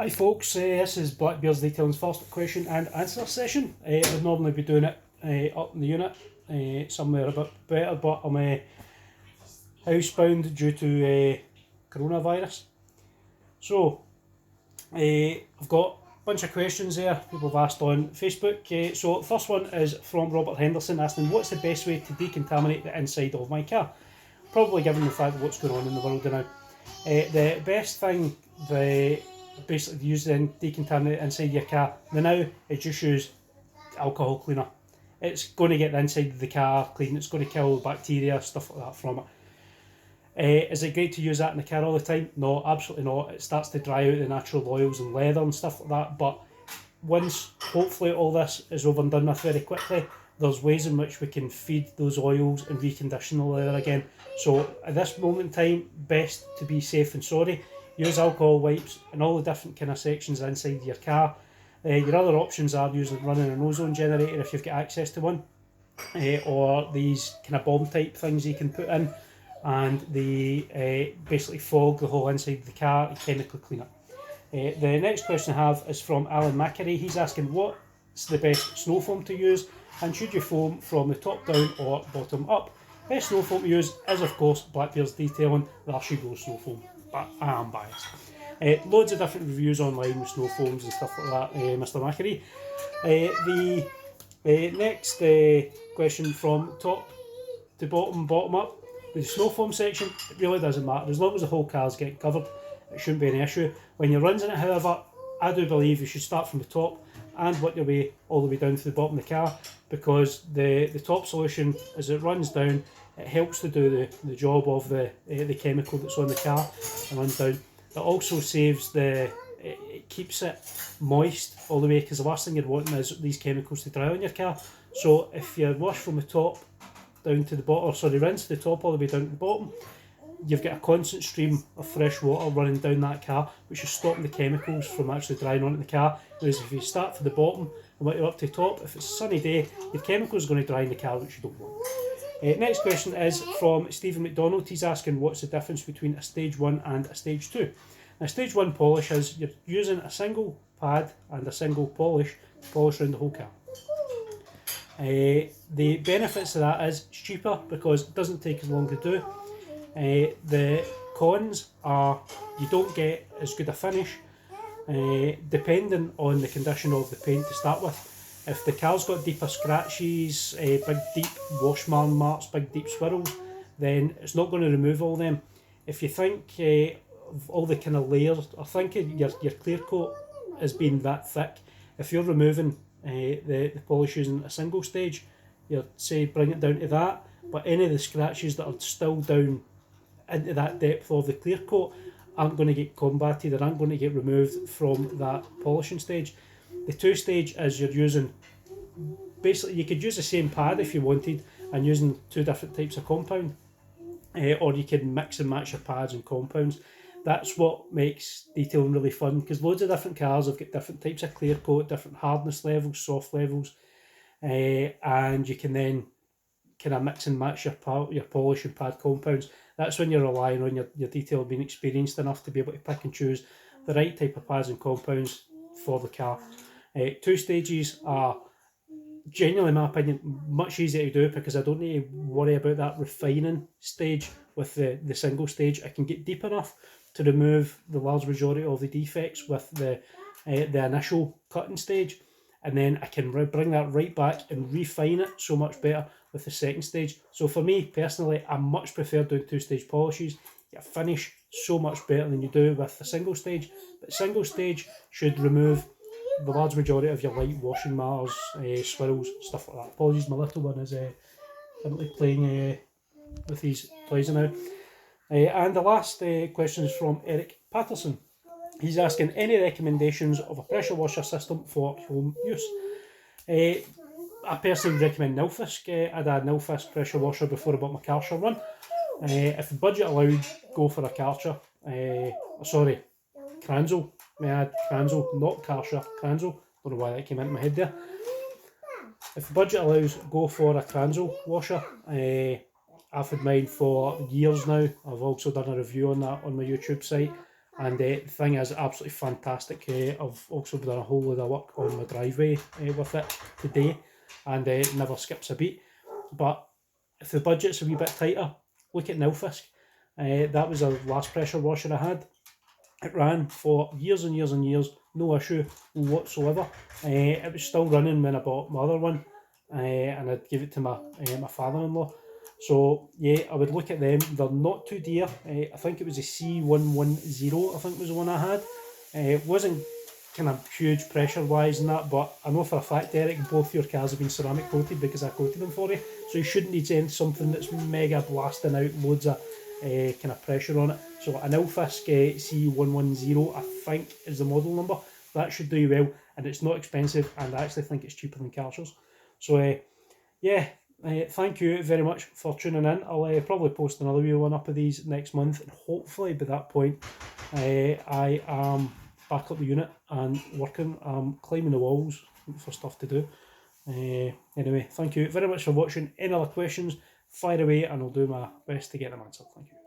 Hi folks, this is Blackbeard's Detailing's first question and answer session. I'd normally be doing it up in the unit, somewhere a bit better, but I'm housebound due to coronavirus. So, I've got a bunch of questions there people have asked on Facebook. So, the first one is from Robert Henderson asking, what's the best way to decontaminate the inside of my car? Probably given the fact of what's going on in the world now. The best thing basically use then decontaminate inside your car now is just use alcohol cleaner. It's going to get the inside of the car clean, it's going to kill bacteria, stuff like that from it. Is it great to use that in the car all the time? No, absolutely not. It starts to dry out the natural oils and leather and stuff like that, but once hopefully all this is over and done with very quickly, there's ways in which we can feed those oils and recondition the leather again. So at this moment in time, best to be safe and sorry, use alcohol wipes in all the different kind of sections inside your car. Your other options are using running an ozone generator if you've got access to one, or these kind of bomb type things you can put in, and they basically fog the whole inside of the car and chemically clean it. The next question I have is from Alan Mackery. He's asking, what's the best snow foam to use, and should you foam from the top down or bottom up? Best snow foam to use is of course Blackbeard's Detailing, there she goes snow foam, but I am biased. Loads of different reviews online with snow foams and stuff like that, Mr. Mackery. The next question from top to bottom up. The snow foam section, it really doesn't matter. As long as the whole car is getting covered, it shouldn't be an issue. When you're rinsing it, however, I do believe you should start from the top and work your way all the way down to the bottom of the car, because the top solution, as it runs down, it helps to do the job of the chemical that's on the car and runs down. It also saves it keeps it moist all the way, because the last thing you're wanting is these chemicals to dry on your car. So if you wash from the top down to the bottom, or sorry, rinse the top all the way down to the bottom, you've got a constant stream of fresh water running down that car, which is stopping the chemicals from actually drying onto the car. Whereas if you start from the bottom and work up to the top, if it's a sunny day, your chemicals are going to dry in the car, which you don't want. Next question is from Stephen McDonald. He's asking, what's the difference between a stage 1 and a stage 2? Now, stage 1 polish is you're using a single pad and a single polish to polish around the whole car. The benefits of that is it's cheaper because it doesn't take as long to do. The cons are you don't get as good a finish, depending on the condition of the paint to start with. If the car's got deeper scratches, big deep wash marks, big deep swirls, then it's not going to remove all them. If you think of all the kind of layers, or think your clear coat as being that thick, if you're removing the polish using a single stage, you'd say bring it down to that, but any of the scratches that are still down into that depth of the clear coat aren't going to get combated or aren't going to get removed from that polishing stage. The 2 stage is you're using, basically you could use the same pad if you wanted and using 2 different types of compound, or you can mix and match your pads and compounds. That's what makes detailing really fun, because loads of different cars have got different types of clear coat, different hardness levels, soft levels, and you can then kind of mix and match your polish and pad compounds. That's when you're relying on your detailer being experienced enough to be able to pick and choose the right type of pads and compounds for the car. 2 stages are, genuinely in my opinion, much easier to do, because I don't need to worry about that refining stage with the single stage. I can get deep enough to remove the large majority of the defects with the initial cutting stage, and then I can bring that right back and refine it so much better with the second stage. So for me personally, I much prefer doing 2-stage polishes. You finish so much better than you do with the single stage, but single stage should remove the large majority of your light washing marks, swirls, stuff like that. Apologies, my little one is currently playing with these toys now. And the last question is from Eric Patterson. He's asking, any recommendations of a pressure washer system for home use? I personally recommend Nilfisk. I had a Nilfisk pressure washer before I bought my Karcher one. If the budget allowed, go for a Karcher. Sorry, Kranzel. May I add Kranzel, not Karcher, Kranzel. Don't know why that came into my head there. If the budget allows, go for a Kranzel washer. I've had mine for years now. I've also done a review on that on my YouTube site, and the thing is absolutely fantastic. I've also done a whole load of work on my driveway with it today, and never skips a beat. But if the budget's a wee bit tighter, look at Nilfisk. That was the last pressure washer I had. It ran for years and years and years, no issue whatsoever. It was still running when I bought my other one, and I'd give it to my father-in-law. So yeah, I would look at them. They're not too dear. I think it was a C110, I think was the one I had. It wasn't kind of huge pressure wise and that, but I know for a fact, Derek, both your cars have been ceramic coated because I coated them for you. So you shouldn't need something that's mega blasting out loads of kind of pressure on it. So an Nilfisk C110, I think, is the model number. That should do you well, and it's not expensive, and I actually think it's cheaper than Karcher's. So yeah, thank you very much for tuning in. I'll probably post another one up of these next month, and hopefully by that point I am back up the unit and working. I'm climbing the walls for stuff to do. Anyway, thank you very much for watching. Any other questions, fire away and I'll do my best to get them answered. Thank you.